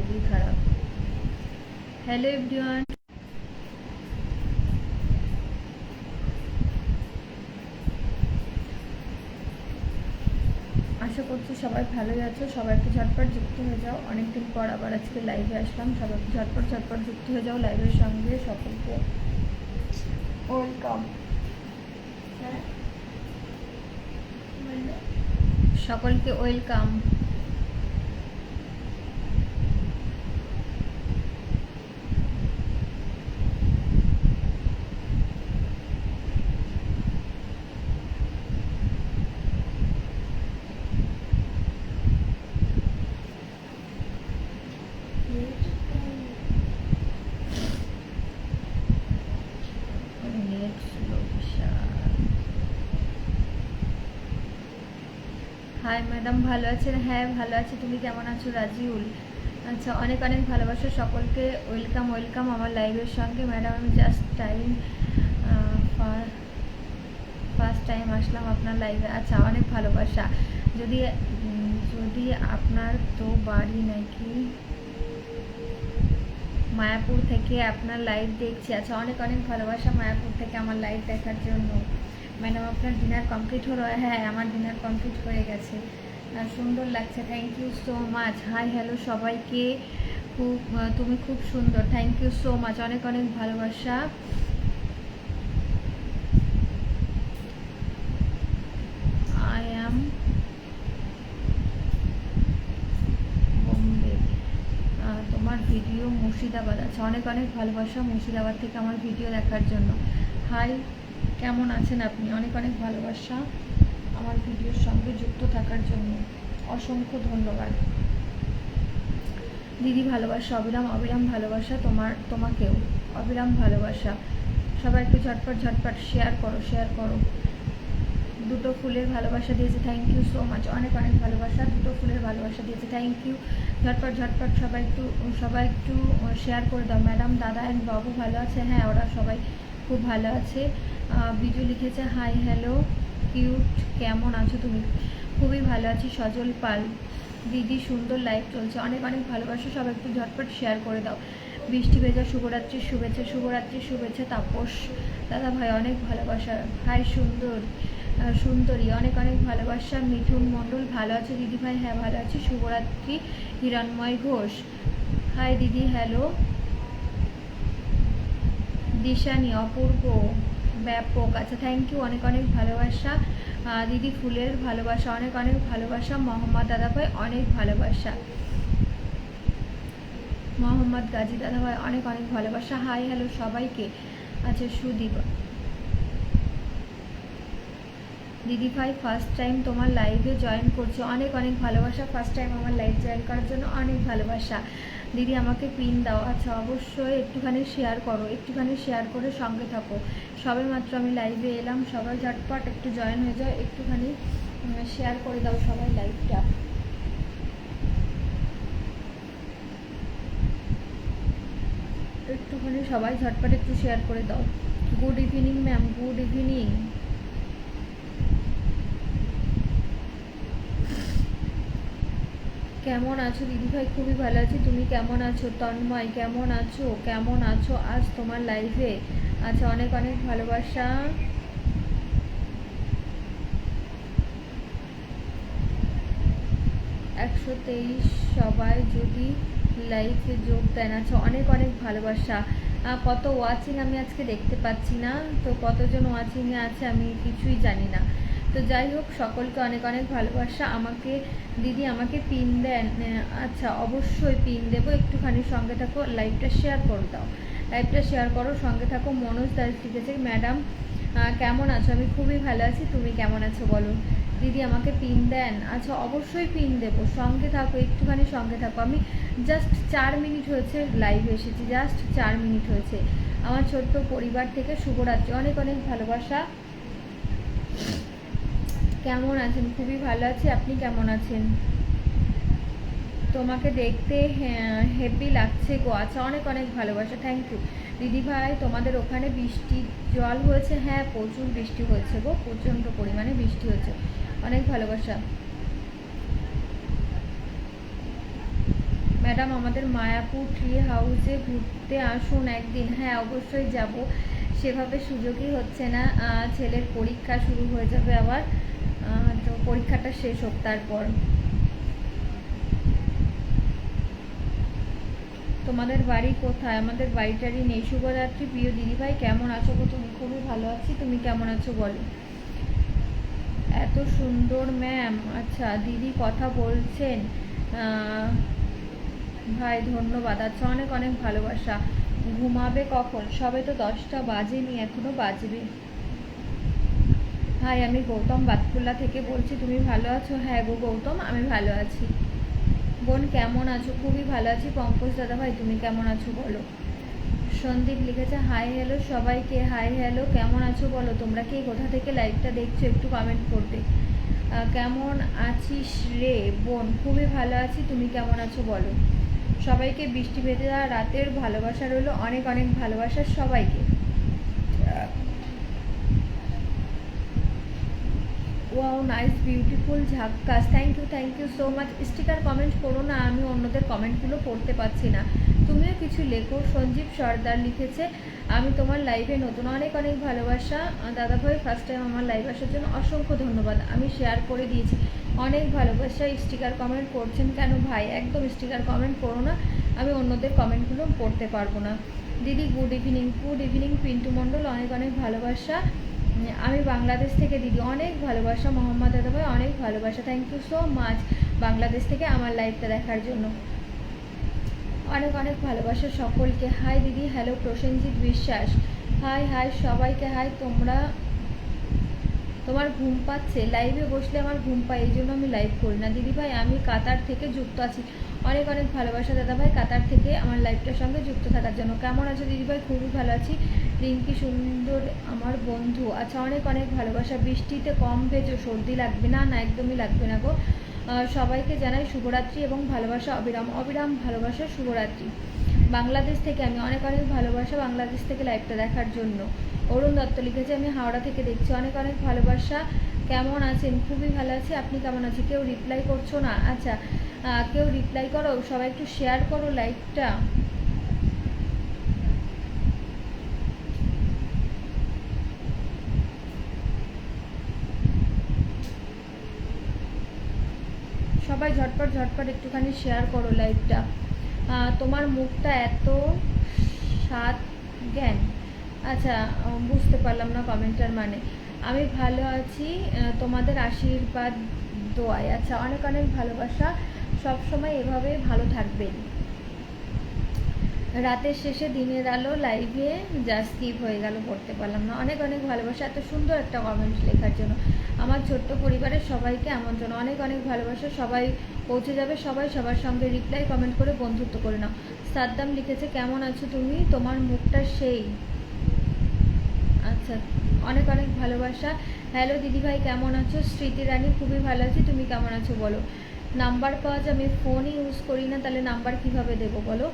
খুবই খারাপ। Hello everyone, আশা করছি সবাই ভালোই আছো। সবাই একটু ঝটপট যুক্ত হয়ে যাও। অনেকদিন পর আবার আজকে লাইভে আসলাম। সবাই একটু ঝটপট ঝটপট যুক্ত হয়ে যাও লাইভের সঙ্গে। সকলকে ওয়েলকাম, সকলকে ওয়েলকাম। হাই ম্যাডাম, ভালো আছেন? হ্যাঁ ভালো আছি, তুমি কেমন আছো? রাজিউল, আচ্ছা অনেক অনেক ভালোবাসা। সকলকে ওয়েলকাম ওয়েলকাম আমার লাইভের সঙ্গে। ম্যাডাম আমি জাস্ট ফার্স্ট টাইম আসলাম আপনার লাইভে। আচ্ছা অনেক ভালোবাসা। যদি যদি আপনার তো বাড়ি নাকি মায়াপুর থেকে আপনার লাইভ দেখছি। আচ্ছা অনেক অনেক ভালোবাসা মায়াপুর থেকে আমার লাইভ দেখার জন্য। ম্যাডাম আপনার ডিনার কমপ্লিট হলো? হ্যাঁ আমার ডিনার কমপ্লিট হয়ে গেছে। সুন্দর লাগছে, thank you so much. Hi hello সবাইকে, তুমি খুব সুন্দর, থ্যাংক ইউ সো মাচ, অনেক অনেক ভালোবাসা। আই অ্যাম বোম্বে, তোমার ভিডিও মুর্শিদাবাদ। আচ্ছা অনেক অনেক ভালোবাসা মুর্শিদাবাদ থেকে আমার ভিডিও দেখার জন্য। হাই, কেমন আছেন আপনি? অনেক অনেক ভালোবাসা আমার ভিডিওর সঙ্গে যুক্ত থাকার জন্য, অসংখ্য ধন্যবাদ দিদি। ভালোবাসা অবিরাম অবিরাম ভালোবাসা তোমাকেও অবিরাম ভালোবাসা। সবাই একটু ঝটপট ঝটপট শেয়ার করো, শেয়ার করো। দুটো ফুলের ভালোবাসা দিয়েছে, থ্যাংক ইউ সো মাচ, অনেক অনেক ভালোবাসা। দুটো ফুলের ভালোবাসা দিয়েছে, থ্যাংক ইউ। ঝটপট ঝটপট সবাই একটু শেয়ার করে দাও। ম্যাডাম দাদা অ্যান্ড বাবু ভালো আছে? হ্যাঁ ওরা সবাই খুব ভালো আছে। বিজু লিখেছে হাই হ্যালো কিউট, কেমন আছো তুমি? খুবই ভালো আছি। সজল পাল, দিদি সুন্দর লাইভ চলছে, অনেক অনেক ভালোবাসা। সবাই একটু ঝটপট শেয়ার করে দাও। বৃষ্টি ভেজা শুভরাত্রির শুভেচ্ছা, শুভরাত্রির শুভেচ্ছা। তাপস দাদা ভাই অনেক ভালোবাসা। হাই সুন্দরী, অনেক অনেক ভালোবাসা। মিঠুন মণ্ডল, ভালো আছে দিদি ভাই? হ্যাঁ ভালো আছি, শুভরাত্রি। হিরণময় ঘোষ, হাই দিদি, হ্যালো। দিশানি, অপূর্ব, ব্যাপক, আচ্ছা থ্যাংক ইউ, অনেক অনেক ভালোবাসা দিদি। ফুলের ভালোবাসা, অনেক অনেক ভালোবাসা। মোহাম্মদ দাদা ভাই অনেক ভালোবাসা। মোহাম্মদ গাজী দাদা ভাই অনেক অনেক ভালোবাসা। হাই হ্যালো সবাইকে। আচ্ছা সুদীপ, দিদি ভাই ফার্স্ট টাইম তোমার লাইভে জয়েন করছো, অনেক অনেক ভালোবাসা। ফার্স্ট টাইম আমার লাইভ জয়েন করার জন্য অনেক ভালোবাসা। দিদি আমাকে পিন দাও। আচ্ছা অবশ্যই একটুখানি শেয়ার করো, একটুখানি শেয়ার করে সঙ্গে থাকো। সবে মাত্র আমি লাইভে এলাম, সবাই ঝটপট একটু জয়েন হয়ে যাও, একটুখানি শেয়ার করে দাও সবাই লাইভটা। একটুখানি সবাই ঝটপট একটু শেয়ার করে দাও। Good evening ma'am, good evening. কেমন আছো দিদিভাই? খুবই ভালো আছি, তুমি কেমন আছো? তন্ময়, কেমন আছো? কেমন আছো আজ তোমার লাইভে? আচ্ছা অনেক অনেক ভালোবাসা। 123 সবাই যদি লাইভে যোগ দেন। আচ্ছা অনেক অনেক ভালোবাসা। কত ওয়াচিং আমি আজকে দেখতে পাচ্ছি না, তো কতজন ওয়াচিংয়ে আছে আমি কিছুই জানি না। তো যাই হোক, সকলকে অনেক অনেক ভালোবাসা। আমাকে দিদি আমাকে পিন দেন? আচ্ছা অবশ্যই পিন দেবো, একটুখানি সঙ্গে থাকো। লাইভটা শেয়ার করে দাও, লাইভটা শেয়ার করো, সঙ্গে থাকো। মনোজ দাস লিখেছে ম্যাডাম কেমন আছো? আমি খুবই ভালো আছি, তুমি কেমন আছো বলো। দিদি আমাকে পিন দেন? আচ্ছা অবশ্যই পিন দেবো, সঙ্গে থাকো, একটুখানি সঙ্গে থাকো। আমি জাস্ট 4 মিনিট হয়েছে লাইভে এসেছি, জাস্ট 4 মিনিট হয়েছে। আমার ছোট্ট পরিবার থেকে শুভরাত্রি, অনেক অনেক ভালোবাসা। কেমন আছেন? খুবই ভালো আছি, আপনি কেমন আছেন? তোমাকে দেখতে হেভি লাগছে গো। আচ্ছা অনেক অনেক ভালোবাসা, থ্যাংক ইউ দিদি ভাই। তোমাদের ওখানে বৃষ্টি জল হয়েছে? হ্যাঁ প্রচুর বৃষ্টি হয়েছে গো, প্রচণ্ড পরিমাণে বৃষ্টি হয়েছে, অনেক ভালোবাসা। ম্যাডাম আমাদের মায়াপুর ট্রি হাউসে ঘুরতে আসুন একদিন। হ্যাঁ অবশ্যই যাব, সেভাবে সুযোগই হচ্ছে না, ছেলের পরীক্ষা শুরু হয়ে যাবে আবার, তো পরীক্ষাটা শেষ হোক তারপর। তোমাদের বাড়ি কোথায়? আমাদের বাড়িটারই নেই। শুভরাত্রি প্রিয় দিদিভাই, কেমন আছো গো? তুমি? খুবই ভালো আছি, তুমি কেমন আছো বলো? এত সুন্দর ম্যাম। আচ্ছা দিদি কথা বলছেন, ভাই ধন্যবাদ। আচ্ছা অনেক অনেক ভালোবাসা। ঘুমাবে কখন? সবে তো 10টা বাজেনি, এখনো বাজবে। হাই আমি গৌতম বাতকুল্লা থেকে বলছি, তুমি ভালো আছো? হ্যাঁ গো গৌতম, আমি ভালো আছি। বোন কেমন আছো? খুবই ভালো আছি। পঙ্কজ দাদা ভাই তুমি কেমন আছো বলো? সন্দীপ লিখেছে হাই হ্যালো সবাইকে। হাই হ্যালো, কেমন আছো বলো? তোমরা কে কোথা থেকে লাইভটা দেখছো একটু কমেন্ট করবে। কেমন আছিস রে বোন? খুবই ভালো আছি, তুমি কেমন আছো বলো? সবাইকে বৃষ্টি ভেজা রাতের ভালোবাসা রইলো, অনেক অনেক ভালোবাসা সবাইকে। ওয়াও নাইস বিউটিফুল ঝাক্কাস, thank you so much. Sticker comment করো না, আমি অন্যদের কমেন্টগুলো পড়তে পারছি না, তুমিও কিছু লেখো। সঞ্জীব সর্দার লিখেছে আমি তোমার লাইভে নতুন, অনেক অনেক ভালোবাসা দাদা ভাই। ফার্স্ট টাইম আমার লাইভ আসার জন্য অসংখ্য ধন্যবাদ, আমি শেয়ার করে দিয়েছি, অনেক ভালোবাসা। স্টিকার কমেন্ট করছেন কেন ভাই? একদম স্টিকার কমেন্ট করো না, আমি অন্যদের কমেন্টগুলো পড়তে পারবো না। দিদি গুড ইভিনিং পিন্টু মণ্ডল, অনেক অনেক ভালোবাসা। আমি বাংলাদেশ থেকে দিদি, অনেক ভালোবাসা। মোহাম্মদ দাদাভাই অনেক ভালোবাসা, thank you so much Bangladesh থেকে আমার লাইভটা দেখার জন্য, অনেক অনেক ভালোবাসা সকলকে। হাই দিদি, হ্যালো প্রসেনজিৎ বিশ্বাস, হাই হাই সবাইকে হাই। তোমার ঘুম পাচ্ছে? লাইভে বসলে আমার ঘুম পায়, এই জন্য আমি লাইভ করি না। দিদিভাই আমি কাতার থেকে যুক্ত আছি, অনেক অনেক ভালোবাসা দাদাভাই কাতার থেকে আমার লাইভটার সঙ্গে যুক্ত থাকার জন্য। কেমন আছো দিদিভাই? খুবই ভালো আছি। রিঙ্কি সুন্দর আমার বন্ধু, আচ্ছা অনেক অনেক ভালোবাসা। বৃষ্টিতে কম ভেজো, সর্দি লাগবে না? না একদমই লাগবে না গো। সবাইকে জানাই শুভরাত্রি এবং ভালোবাসা, অবিরাম অবিরাম ভালোবাসা, শুভরাত্রি। বাংলাদেশ থেকে আমি, অনেক অনেক ভালোবাসা বাংলাদেশ থেকে লাইভটা দেখার জন্য। অরুণ দত্ত লিখেছে আমি হাওড়া থেকে দেখছি, অনেক অনেক ভালোবাসা। কেমন আছেন? খুবই ভালো আছি, আপনি কেমন আছেন? কেউ রিপ্লাই করছো না? আচ্ছা কেউ রিপ্লাই করো, সবাই একটু শেয়ার করো লাইভটা। সবাই ঝটপট ঝটপট একটুখানি শেয়ার করো লাইভটা। তোমার মুখটা এত সাত জ্ঞান, আচ্ছা বুঝতে পারলাম না কমেন্টার মানে। আমি ভালো আছি, তোমাদের আশীর্বাদ দোয়ায়। আচ্ছা অনেক অনেক ভালোবাসা, সব সময় এভাবে ভালো থাকবেন। রাতের শেষে দিনের আলো লাইভে যা স্কিপ হয়ে গেল, পড়তে পারলাম না। অনেক অনেক ভালোবাসা এত সুন্দর একটা কমেন্ট লেখার জন্য। আমার ছোট্ট পরিবারের সবাইকে আমন্ত্রণ, অনেক অনেক ভালোবাসা। সবাই পৌঁছে যাবে, সবাই সবার সঙ্গে রিপ্লাই কমেন্ট করে বন্ধুত্ব করে নাও। সাদ্দাম লিখেছে কেমন আছো তুমি? তোমার মুখটা সেই। আচ্ছা অনেক অনেক ভালোবাসা। হ্যালো দিদিভাই কেমন আছো? স্মৃতি রানী খুবই ভালো আছি, তুমি কেমন আছো বলো? নাম্বার পাওয়া যায়, আমি ফোনই ইউজ করি না, তাহলে নাম্বার কিভাবে দেবো বলো?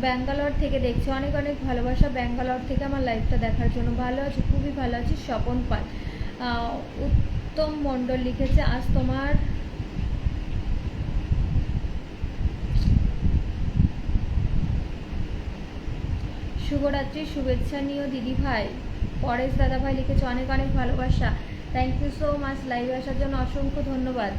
ব্যাঙ্গালোর থেকে দেখছি, অনেক অনেক ভালোবাসা ব্যাঙ্গালোর থেকে আমার লাইভটা দেখার জন্য। ভালো আছি, খুবই ভালো আছি। স্বপন পাল, উত্তম মণ্ডল লিখেছে আজ তোমার শুভরাত্রি শুভেচ্ছা নিও দিদি ভাই। পরেশ দাদা ভাই লিখেছে অনেক অনেক ভালোবাসা, থ্যাংক ইউ সো মাচ লাইভে আসার জন্য অসংখ্য ধন্যবাদ।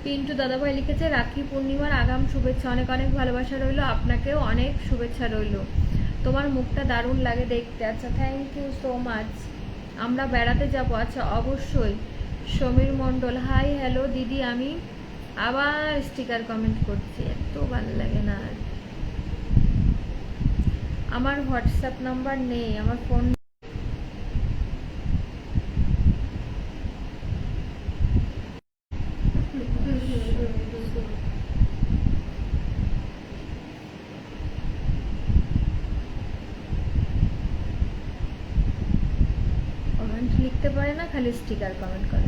পিন্টু দাদাভাই লিখেছে রাখি পূর্ণিমার আগাম শুভেচ্ছা, অনেক অনেক ভালোবাসা রইলো, আপনাকেও অনেক শুভেচ্ছা রইলো। তোমার মুখটা দারুণ লাগে দেখতে। আচ্ছা থ্যাংক ইউ সো মাচ। আমরা বেড়াতে যাব, আচ্ছা অবশ্যই। সমীর মণ্ডল হাই হ্যালো দিদি, আমি আবার স্টিকার কমেন্ট করছি, এত ভালো লাগে না। আমার হোয়াটসঅ্যাপ নাম্বার নেই, আমার ফোন লিখতে পারে না, খালি স্টিকার কমেন্ট করে।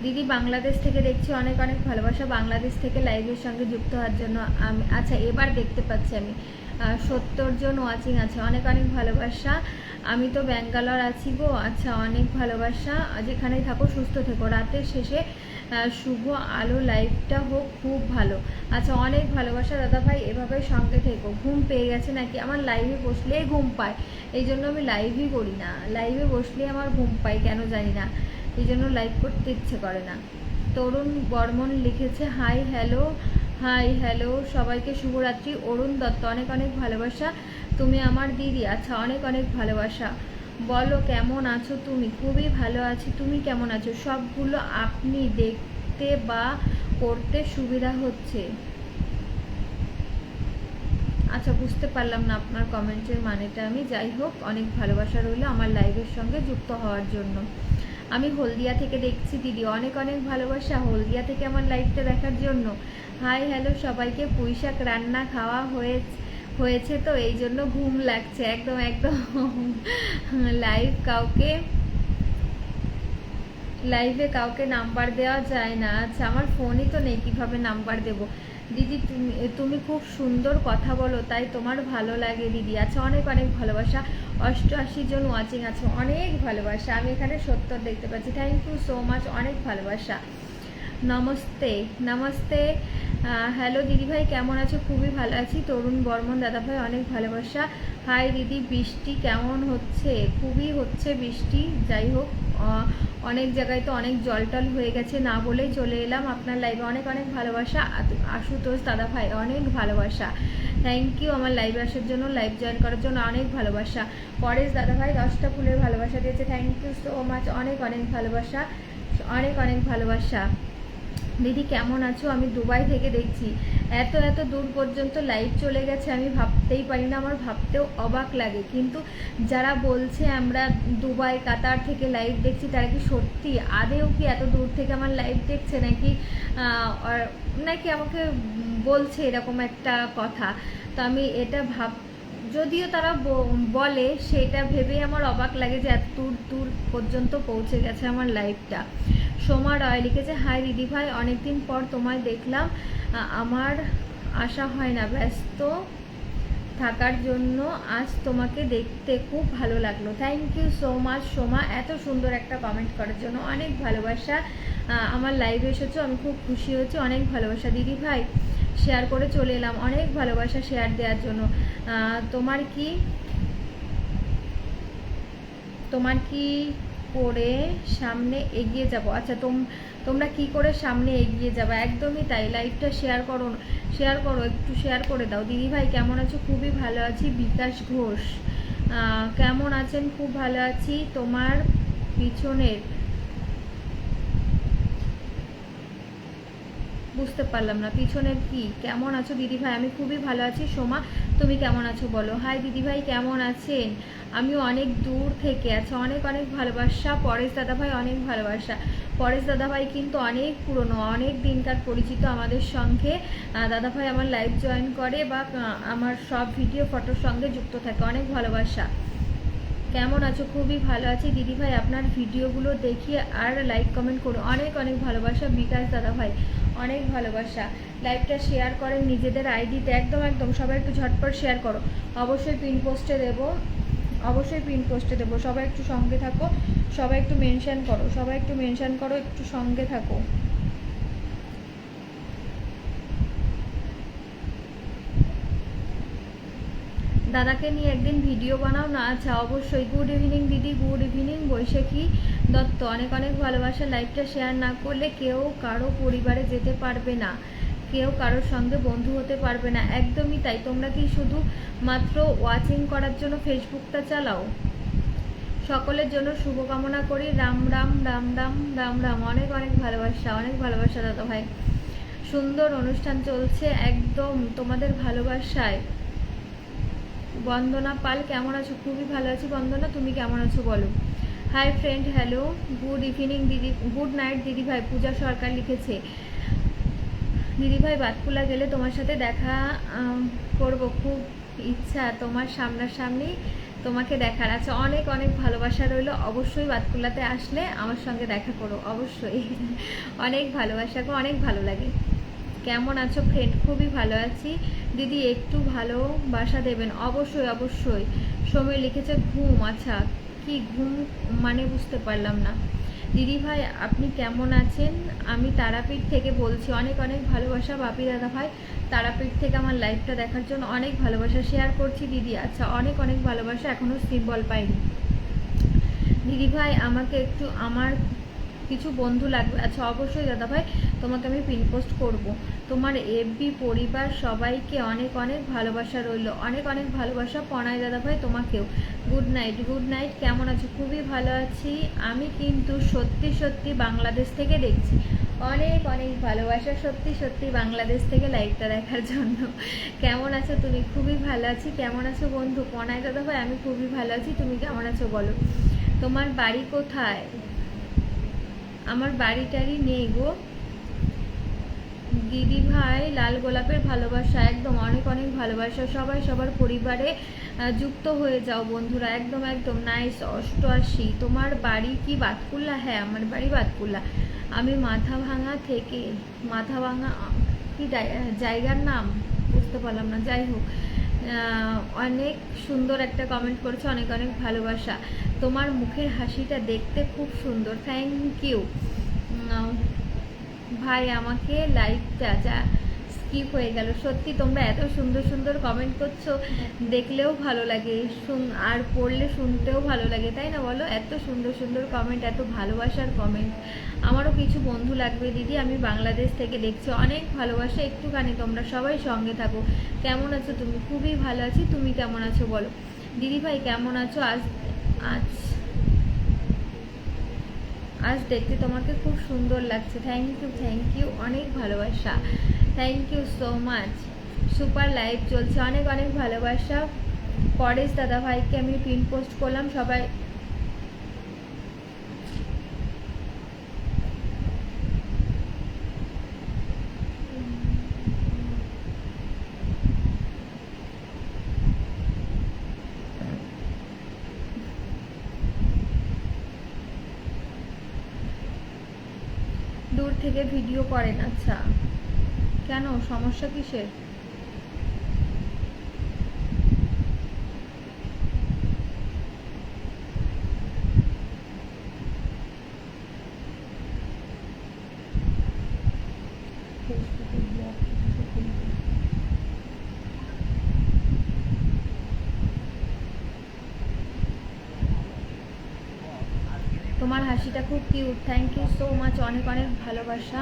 দিদি বাংলাদেশ থেকে দেখছি, অনেক অনেক ভালোবাসা বাংলাদেশ থেকে লাইভের সঙ্গে যুক্ত হওয়ার জন্য। আচ্ছা এবার দেখতে পাচ্ছি আমি 70 জন ওয়াচিং আছে, অনেক অনেক ভালোবাসা। আমি তো ব্যাঙ্গালোর আছি গো। আচ্ছা অনেক ভালোবাসা, যেখানেই থাকো সুস্থ থেকো। রাতের শেষে শুভ আলো লাইভটা হোক, খুব ভালো। আচ্ছা অনেক ভালোবাসা দাদা ভাই, এভাবে সঙ্গে থেকো। ঘুম পেয়ে গেছে নাকি? আমার লাইভে বসলেই ঘুম পায়, এই জন্য আমি লাইভই করি না। লাইভে বসলেই আমার ঘুম পায়, কেন জানি না, এই জন্য লাইভ করতে ইচ্ছে করে না। তরুণ বর্মন লিখেছে হাই হ্যালো, হাই হ্যালো সবাইকে শুভরাত্রি। অরুণ দত্ত অনেক অনেক ভালোবাসা, তুমি আমার দিদি। আচ্ছা অনেক অনেক ভালোবাসা। বলো কেমন আছো তুমি? খুবই ভালো আছি, তুমি কেমন আছো? সবগুলো আপনি দেখতে বা করতে সুবিধা হচ্ছে। আচ্ছা বুঝতে পারলাম না আপনার কমেন্টের মানেটা আমি, যাই হোক অনেক ভালোবাসা রইল আমার লাইভের সঙ্গে যুক্ত হওয়ার জন্য। আমি হলদিয়া থেকে দেখছি দিদি, অনেক অনেক ভালোবাসা হলদিয়া থেকে আমার লাইভটা দেখার জন্য। হাই হ্যালো সবাইকে। পুঁইশাক রান্না খাওয়া হয়েছে তো এই জন্য ঘুম লাগছে। একদম একদম লাইভে কাউকে নাম্বার দেওয়া যায় না। আচ্ছা আমার ফোনই তো নেই, কীভাবে নাম্বার দেব? দিদি তুমি খুব সুন্দর কথা বলো, তাই তোমার ভালো লাগে দিদি। আচ্ছা অনেক অনেক ভালোবাসা। 88 জন ওয়াচিং আছে, অনেক ভালোবাসা। আমি এখানে 70 দেখতে পাচ্ছি, থ্যাংক ইউ সো মাচ, অনেক ভালোবাসা। নমস্তে নমস্তে। হ্যালো দিদিভাই কেমন আছো? খুবই ভালো আছি। তরুণ বর্মন দাদাভাই অনেক ভালোবাসা। হাই দিদি, বৃষ্টি কেমন হচ্ছে? খুবই হচ্ছে বৃষ্টি, যাই হোক অনেক জায়গায় তো অনেক জল টল হয়ে গেছে, না বলেই চলে এলাম আপনার লাইভে। অনেক অনেক ভালোবাসা আশুতোষ দাদাভাই, অনেক ভালোবাসা। থ্যাংক ইউ আমার লাইভে আসার জন্য, লাইভ জয়েন করার জন্য, অনেক ভালোবাসা। পরেশ দাদাভাই 10টা ফুলের ভালোবাসা দিয়েছে, থ্যাংক ইউ সো মাচ, অনেক অনেক ভালোবাসা, অনেক অনেক ভালোবাসা। দিদি কেমন আছো? আমি দুবাই থেকে দেখছি, এত এত দূর পর্যন্ত লাইভ চলে গেছে, আমি ভাবতেই পারি না, আমার ভাবতেও অবাক লাগে। কিন্তু যারা বলছে আমরা দুবাই কাতার থেকে লাইভ দেখছি, তারা কি সত্যি আদেও কি এত দূর থেকে আমার লাইভ দেখছে, নাকি নাকি আমাকে বলছে এরকম একটা কথা? তো আমি এটা যদিও তারা বলে, সেটা ভেবেই আমার অবাক লাগে যে এত দূর দূর পর্যন্ত পৌঁছে গেছে আমার লাইভটা। সোমা রয় লিখেছে হাই দিদি ভাই, অনেকদিন পর তোমায় দেখলাম, আমার আশা হয় না, ব্যস্ত থাকার জন্য আজ তোমাকে দেখতে খুব ভালো লাগলো। Thank you so much Soma, এত সুন্দর একটা কমেন্ট করার জন্য, অনেক ভালোবাসা। আমার লাইভে এসেছো, আমি খুব খুশি হয়েছি, অনেক ভালোবাসা। দিদি ভাই শেয়ার করে চলে এলাম, অনেক ভালোবাসা শেয়ার দেওয়ার জন্য। তোমার কি করে সামনে এগিয়ে যাব? আচ্ছা তোমরা কি করে সামনে এগিয়ে যাবে? একদমই তাই, লাইভটা শেয়ার করো, একটু শেয়ার করে দাও। দিদি ভাই কেমন আছো? খুবই ভালো আছি। বিকাশ ঘোষ কেমন আছেন? খুব ভালো আছি। তোমার পিছনের বুঝতে পারলাম না, পিছনের কি? কেমন আছো দিদি ভাই? আমি খুবই ভালো আছি। সোমা তুমি কেমন আছো বলো। হাই দিদি ভাই কেমন আছেন? আমিও অনেক দূর থেকে আছি, অনেক অনেক ভালোবাসা। পরেশ দাদাভাই অনেক ভালোবাসা। পরেশ দাদাভাই কিন্তু অনেক পুরনো, অনেক দিনকার পরিচিত আমাদের সঙ্গে। দাদাভাই আমার লাইভ জয়েন করে বা আমার সব ভিডিও ফটোর সঙ্গে যুক্ত থাকে, অনেক ভালোবাসা। কেমন আছো? খুবই ভালো আছি দিদিভাই, আপনার ভিডিওগুলো দেখি আর লাইক কমেন্ট করো, অনেক অনেক ভালোবাসা। বিকাশ দাদাভাই অনেক ভালোবাসা। লাইভটা শেয়ার করেন নিজেদের আইডিতে, একদম একদম সবাই একটু ঝটপট শেয়ার করো। অবশ্যই পিন পোস্টে দেবো, সবাই একটু সঙ্গে থাকো, সবাই একটু মেনশন করো, একটু সঙ্গে থাকো। দাদাকে নিয়ে একদিন ভিডিও বানাও না। আচ্ছা অবশ্যই। গুড ইভিনিং দিদি, গুড ইভিনিং। বৈশাখী দত্ত অনেক অনেক ভালোবাসা। লাইভটা শেয়ার না করলে কেউ কারো পরিবারে যেতে পারবে না, কেউ কারোর সঙ্গে বন্ধু হতে পারবে না। একদমই তাই। তোমরা কি শুধু মাত্র ওয়াচিং করার জন্য ফেসবুকটা চালাও? সকলের জন্য শুভকামনা করি। রাম রাম রাম রাম রাম রাম। অনেক অনেক ভালোবাসা দাদা ভাই। সুন্দর অনুষ্ঠান চলছে একদম তোমাদের ভালোবাসায়। বন্দনা পাল কেমন আছো? খুবই ভালো আছি বন্দনা, তুমি কেমন আছো বলো। Hi friend, hello, good evening দিদি, গুড নাইট দিদি ভাই। পূজা সরকার লিখেছে দিদি ভাই বাতকুলা গেলে তোমার সাথে দেখা করব, খুব ইচ্ছা তোমার সামনাসামনি তোমাকে দেখার। আচ্ছা, অনেক অনেক ভালোবাসা রইলো। অবশ্যই বাতকুল্লাতে আসলে আমার সঙ্গে দেখা করো, অবশ্যই। অনেক ভালোবাসা গো, অনেক ভালো লাগে। কেমন আছো ফ্রেন্ড? খুবই ভালো আছি দিদি, একটু ভালোবাসা দেবেন। অবশ্যই অবশ্যই। সময় লিখেছে ঘুম। আচ্ছা, কি ঘুম মানে বুঝতে পারলাম না। দিদি ভাই আপনি কেমন আছেন? আমি তারাপীঠ থেকে বলছি। অনেক অনেক ভালোবাসা বাপি দাদা ভাই, তারাপীঠ থেকে আমার লাইভটা দেখার জন্য অনেক ভালোবাসা শেয়ার করছি দিদি। আচ্ছা, অনেক অনেক ভালোবাসা। এখনও সিম্বল পাইনি দিদি ভাই, আমাকে একটু আমার কিছু বন্ধু লাগবে। আচ্ছা, অবশ্যই দাদা ভাই, তোমাকে আমি পিন পোস্ট করবো। তোমার এফবি পরিবার সবাইকে অনেক অনেক ভালোবাসা রইল। অনেক অনেক ভালোবাসা পনাই দাদা ভাই তোমাকেও। Good night. Good night. কেমন আছো? খুবই ভালো আছি। আমি কিন্তু সত্যি সত্যি বাংলাদেশ থেকে দেখছি। অনেক অনেক ভালোবাসা সত্যি সত্যি বাংলাদেশ থেকে লাইভটা দেখার জন্য। কেমন আছো তুমি? খুবই ভালো আছি। কেমন আছো বন্ধু? পনাই দাদা ভাই আমি খুবই ভালো আছি, তুমি কেমন আছো বলো। তোমার বাড়ি কোথায়? আমার বাড়ি টাড়ি নেই গো দিদি ভাই। লাল গোলাপের ভালোবাসা, একদম অনেক অনেক ভালোবাসা। সবাই সবার পরিবারে যুক্ত হয়ে যাও বন্ধুরা, একদম একদম নাইস। 88। তোমার বাড়ি কি বাতকুল্লা? হ্যাঁ, আমার বাড়ি বাতকুল্লা। আমি মাথাভাঙা থেকে। মাথাভাঙা কি জায়গার নাম বুঝতে পারলাম না, যাই হোক। অনেক সুন্দর একটা কমেন্ট করেছে, অনেক অনেক ভালোবাসা। তোমার মুখের হাসিটা দেখতে খুব সুন্দর। থ্যাংক ইউ ভাই। আমাকে লাইভটা যা স্কিপ হয়ে গেল। সত্যি তোমরা এত সুন্দর সুন্দর কমেন্ট করছো, দেখলেও ভালো লাগে, আর পড়লে শুনতেও ভালো লাগে, তাই না বলো? এত সুন্দর সুন্দর কমেন্ট, এত ভালোবাসার কমেন্ট। আমারও কিছু বন্ধু লাগবে দিদি, আমি বাংলাদেশ থেকে দেখছি। অনেক ভালোবাসা। একটুখানি তোমরা সবাই সঙ্গে থাকো। কেমন আছো তুমি? খুবই ভালো আছি, তুমি কেমন আছো বলো। দিদি ভাই কেমন আছো? আজ আজ আজ দেখতে তোমাকে খুব সুন্দর লাগছে। Thank you. অনেক ভালোবাসা। Thank you so much. Super live চলছে। অনেক অনেক ভালোবাসা। পরেশ দাদা ভাইকে আমি পিন পোস্ট করলাম। সবাই দূর থেকে ভিডিও করেন। আচ্ছা, কেন? সমস্যা কিসের? তোমার হাসিটা খুব cute. Thank you so much. অনেক অনেক ভালোবাসা।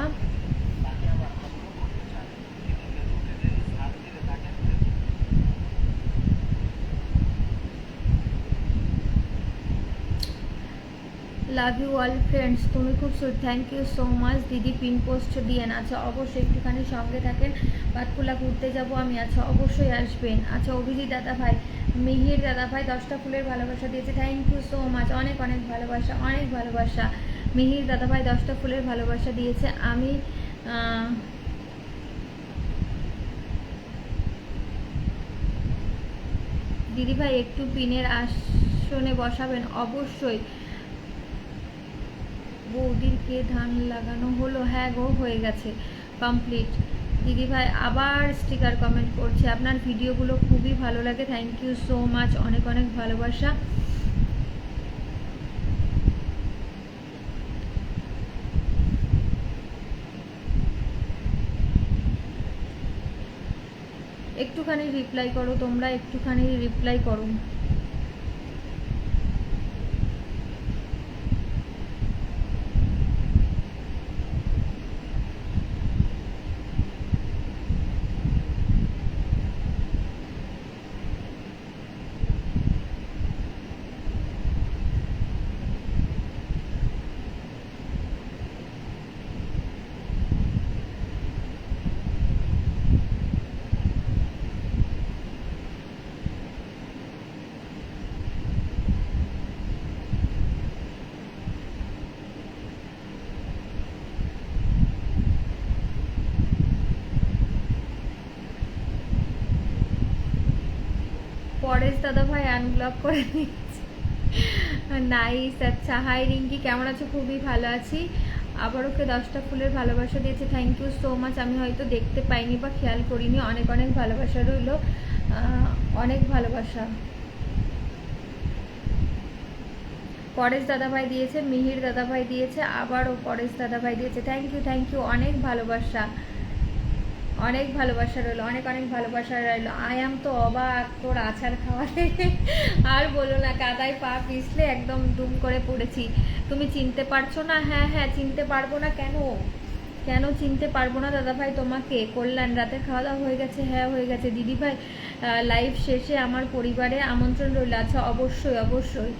Love you all friends. তুমি খুব sweet. Thank you so much দিদি। পিন পোস্ট দিয়ে না। আচ্ছা, অবশ্যই একটুখানি সঙ্গে থাকেন। বাতকুলা ঘুরতে যাব আমি। আচ্ছা, অবশ্যই আসবেন। আচ্ছা, অভিজিৎ দাদা ভাই, মিহির দাদা ভাই 10টা ফুলের ভালোবাসা দিয়েছে। Thank you so much. অনেক অনেক ভালোবাসা, অনেক ভালোবাসা। মিহির দাদা ভাই 10টা ফুলের ভালোবাসা দিয়েছে। আমি দিদি ভাই একটু পিনের আসনে বসাবেন। অবশ্যই। বৌদির কে ধান লাগানো হলো? হ্যাঁ গো, হয়ে গেছে, কমপ্লিট। দিদি ভাই আবার স্টিকার কমেন্ট করছে। আপনার ভিডিওগুলো খুবই ভালো লাগে। Thank you so much. অনেক অনেক ভালোবাসা। একটুখানি রিপ্লাই করো তোমরা, একটুখানি রিপ্লাই করো। দাদা ভাই আনব্লক করে দিচ্ছে। নাইস, আচ্ছা। হাই রিঙ্কি, কেমন আছো? খুবই ভালো আছি। আবার ওকে 10টা ফুলের ভালোবাসা দিয়েছে, থ্যাংক ইউ সো মাচ। আমি হয়তো দেখতে পাইনি বা খেয়াল করিনি। অনেক অনেক ভালোবাসা রইল, অনেক ভালোবাসা। পরেশ দাদাভাই দিয়েছে, মিহির দাদাভাই দিয়েছে, আবারও পরেশ দাদাভাই দিয়েছে, থ্যাংক ইউ, অনেক ভালোবাসা, অনেক ভালোবাসা রইলো, অনেক অনেক ভালোবাসা রইলো। আয়াম তো অবাক তোর আচার খাওয়াতে, আর বলো না, কাদায় পা পিছলে একদম দুম করে পড়েছি। তুমি চিনতে পারছো না? হ্যাঁ হ্যাঁ, চিনতে পারবো না কেন? কেন চিনতে পারবো না দাদাভাই তোমাকে? কল্যাণ, রাতের খাওয়া দাওয়া হয়ে গেছে? হ্যাঁ হয়ে গেছে দিদিভাই। লাইভ শেষে আমার পরিবারে আমন্ত্রণ রইল। আচ্ছা, অবশ্যই অবশ্যই।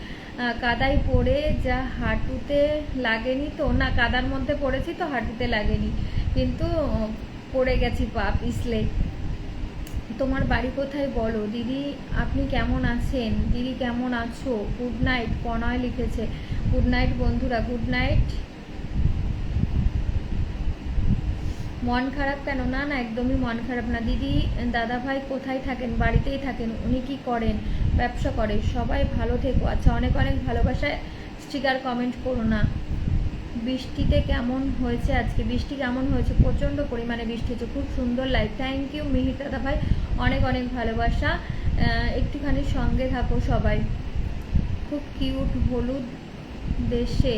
কাদায় পড়ে যা হাঁটুতে লাগেনি তো? না, কাদার মধ্যে পড়েছি তো, হাঁটুতে লাগেনি, কিন্তু পড়ে গেছি পা পিছলে। তোমার বাড়ি কোথায় বলো দিদি? আপনি কেমন আছেন? দিদি কেমন আছো? গুড নাইট, কনয় লিখেছে। গুড নাইট বন্ধুরা, গুড নাইট। মন খারাপ কেন? না না, একদমই মন খারাপ না দিদি। দাদা ভাই কোথায় থাকেন? বাড়িতেই থাকেন। উনি কি করেন? ব্যবসা করে। সবাই ভালো থেকো। আচ্ছা, অনেক অনেক ভালোবাসায় স্টিকার কমেন্ট করো না। বৃষ্টিতে কেমন হয়েছে আজকে? বৃষ্টি কেমন হয়েছে? প্রচণ্ড পরিমাণে বৃষ্টি হচ্ছে, খুব সুন্দর লাইভ, থ্যাংক ইউ মিহির দাদা ভাই, অনেক অনেক ভালোবাসা। একটুখানি সঙ্গে থাকো সবাই। খুব কিউট হলুদ দেশে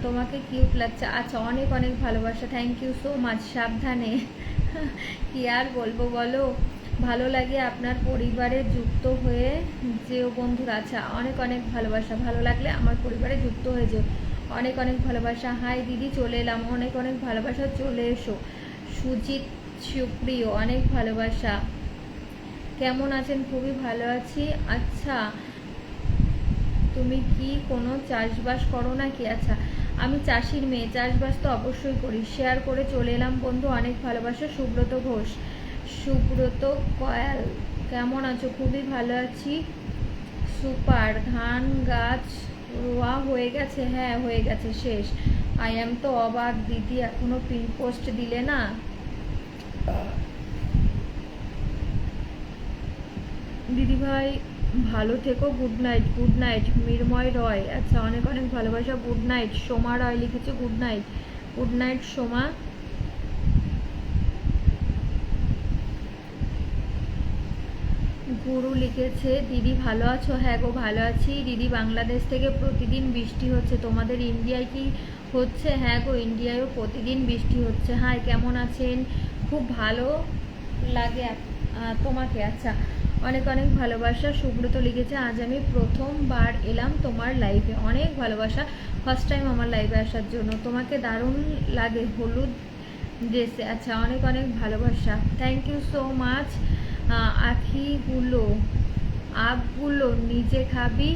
তোমাকে কিউট লাগছে। আচ্ছা, অনেক অনেক ভালোবাসা, থ্যাংক ইউ সো মাচ। সাবধানে। কি আর বলবো বলো, ভালো লাগে আপনার পরিবারে যুক্ত হয়ে যেও বন্ধুরা। আচ্ছা, অনেক অনেক ভালোবাসা, ভালো লাগলে আমার পরিবারে যুক্ত হয়ে যেও, অনেক অনেক ভালোবাসা। হাই দিদি, চলে এলাম, অনেক অনেক ভালোবাসা, চলে এসো। সুজিত সুপ্রিয়, অনেক ভালোবাসা। কেমন আছেন? খুবই ভালো আছি। আচ্ছা, তুমি কি কোনো চাষবাস করো নাকি? আচ্ছা, আমি চাষির মেয়ে, চাষবাস তো অবশ্যই করি। শেয়ার করে চলে এলাম বন্ধু, অনেক ভালোবাসা। সুব্রত ঘোষ, সুব্রত কয়াল, কেমন আছো? খুবই ভালো আছি। সুপার। ধান গাছ রোয়া হয়ে গেছে? হ্যাঁ হয়ে গেছে, শেষ। আই এম তো অবাক দিদি, এখনো পিন পোস্ট দিলে না? দিদিভাই ভালো থেকো, গুড নাইট। গুড নাইট মৃন্ময় রয়, আচ্ছা, অনেক অনেক ভালোবাসা, গুড নাইট। সোমা রয় লিখেছে, good night. Good night Soma. গুরু লিখেছে, দিদি ভালো আছো? হ্যাঁ গো, ভালো আছি দিদি। বাংলাদেশ থেকে প্রতিদিন বৃষ্টি হচ্ছে, তোমাদের ইন্ডিয়ায় কি হচ্ছে? হ্যাঁ গো, ইন্ডিয়ায়ও প্রতিদিন বৃষ্টি হচ্ছে। হাই, কেমন আছেন? খুব ভালো লাগে তোমাকে। আচ্ছা, অনেক অনেক ভালোবাসা। সুব্রত লিখেছে, আজ আমি প্রথমবার এলাম তোমার লাইভে, অনেক ভালোবাসা, ফার্স্ট টাইম আমার লাইভে আসার জন্য। তোমাকে দারুণ লাগে হলুদ ড্রেসে। আচ্ছা, অনেক অনেক ভালোবাসা, থ্যাংক ইউ সো মাচ। আখগুলো নিজে খাবি,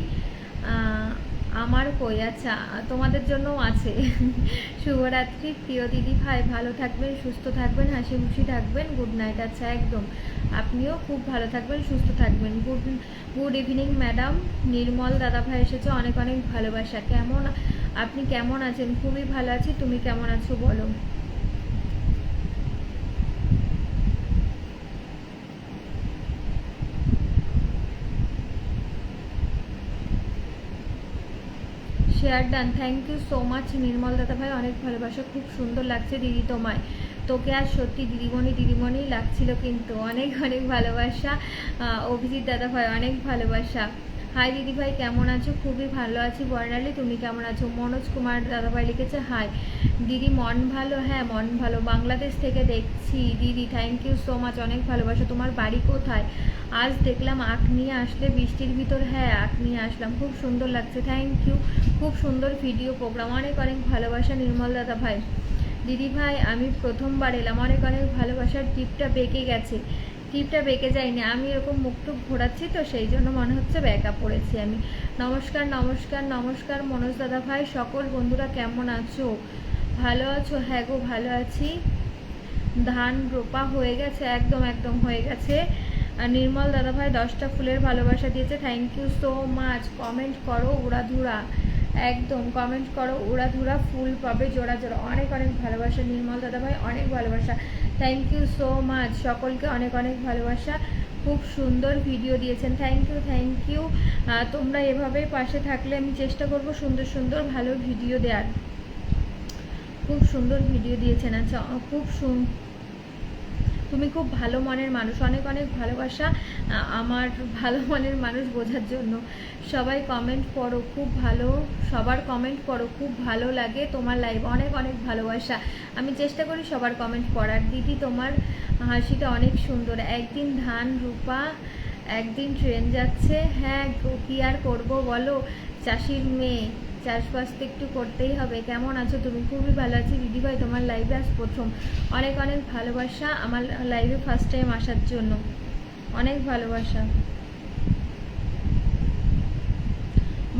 আমার কই? আচ্ছা, তোমাদের জন্যও আছে। শুভরাত্রি প্রিয় দিদি ভাই, ভালো থাকবেন, সুস্থ থাকবেন, হাসি খুশি থাকবেন, গুড নাইট। আচ্ছা, একদম, আপনিও খুব ভালো থাকবেন, সুস্থ থাকবেন। Good evening madam. নির্মল দাদা ভাই এসেছে, অনেক অনেক ভালোবাসা। আপনি কেমন আছেন? খুবই ভালো আছি, তুমি কেমন আছো বলো? Share done, thank you so much Nirmal দাদা ভাই, অনেক ভালোবাসা। খুব সুন্দর লাগছে দিদি তোমায়, তোকে আর সত্যি দিদিমণি লাগছিল কিন্তু, অনেক অনেক ভালোবাসা। অভিজিৎ দাদা ভাই, অনেক ভালোবাসা। হাই দিদি ভাই, কেমন আছো? খুবই ভালো আছি বর্ণালী, তুমি কেমন আছো? মনোজ কুমার দাদা ভাই লিখেছে, হাই দিদি, মন ভালো? হ্যাঁ মন ভালো, বাংলাদেশ থেকে দেখছি দিদি, থ্যাংক ইউ সো মাচ, অনেক ভালোবাসা। তোমার বাড়ি কোথায়? আজ দেখলাম আখ নিয়ে আসলে বৃষ্টির ভিতর। হ্যাঁ, আখ নিয়ে আসলাম, খুব সুন্দর লাগছে, থ্যাংক ইউ, খুব সুন্দর ভিডিও প্রোগ্রাম, অনেক অনেক ভালোবাসা নির্মল দাদা ভাই। দিদি ভাই, আমি প্রথমবার এলাম, অনেক অনেক ভালোবাসার। টিপটা বেঁকে গেছে? টিপটা বেঁকে যায়নি, আমি এরকম মুখটুক ঘোরাচ্ছি তো, সেই জন্য মনে হচ্ছে ব্যাকা পড়েছি আমি। নমস্কার নমস্কার নমস্কার মনোজ দাদা ভাই, সকল বন্ধুরা কেমন আছো? ভালো আছো? হ্যাঁ গো, ভালো আছি। ধান রোপা হয়ে গেছে? একদম একদম হয়ে গেছে। আর নির্মল দাদা ভাই 10টা ফুলের ভালোবাসা দিয়েছে, thank you so much. Comment করো উড়াধুরা, একদম কমেন্ট করো উড়াধুরা, ফুল পাবে জোড়া জোড়া, অনেক অনেক ভালোবাসা নির্মল দাদা ভাই, অনেক ভালোবাসা, থ্যাংক ইউ সো মাচ। সকলকে অনেক অনেক ভালোবাসা। খুব সুন্দর ভিডিও দিয়েছেন, থ্যাংক ইউ। তোমরা এভাবেই পাশে থাকলে আমি চেষ্টা করব সুন্দর সুন্দর ভালো ভিডিও দেওয়ার। খুব সুন্দর ভিডিও দিয়েছেন। আচ্ছা, তুমি খুব ভালো মনের মানুষ, অনেক অনেক ভালোবাসা আমার ভালো মনের মানুষ বোঝার জন্য। সবাই কমেন্ট পড়ো, খুব ভালো, সবার কমেন্ট পড়ো, খুব ভালো লাগে তোমার লাইভ, অনেক অনেক ভালোবাসা। আমি চেষ্টা করি সবার কমেন্ট পড়ার। দিদি তোমার হাসিটা অনেক সুন্দর, একদিন ধান রূপা একদিন ট্রেন যাচ্ছে। হ্যাঁ, কি আর করবো বলো, চাষির মেয়ে, চাষবাস তো একটু করতেই হবে। কেমন আছো তুমি? খুবই ভালো আছি দিদিভাই, তোমার লাইভে আজ প্রথম, অনেক অনেক ভালোবাসা আমার লাইভে ফার্স্ট টাইম আসার জন্য, অনেক ভালোবাসা।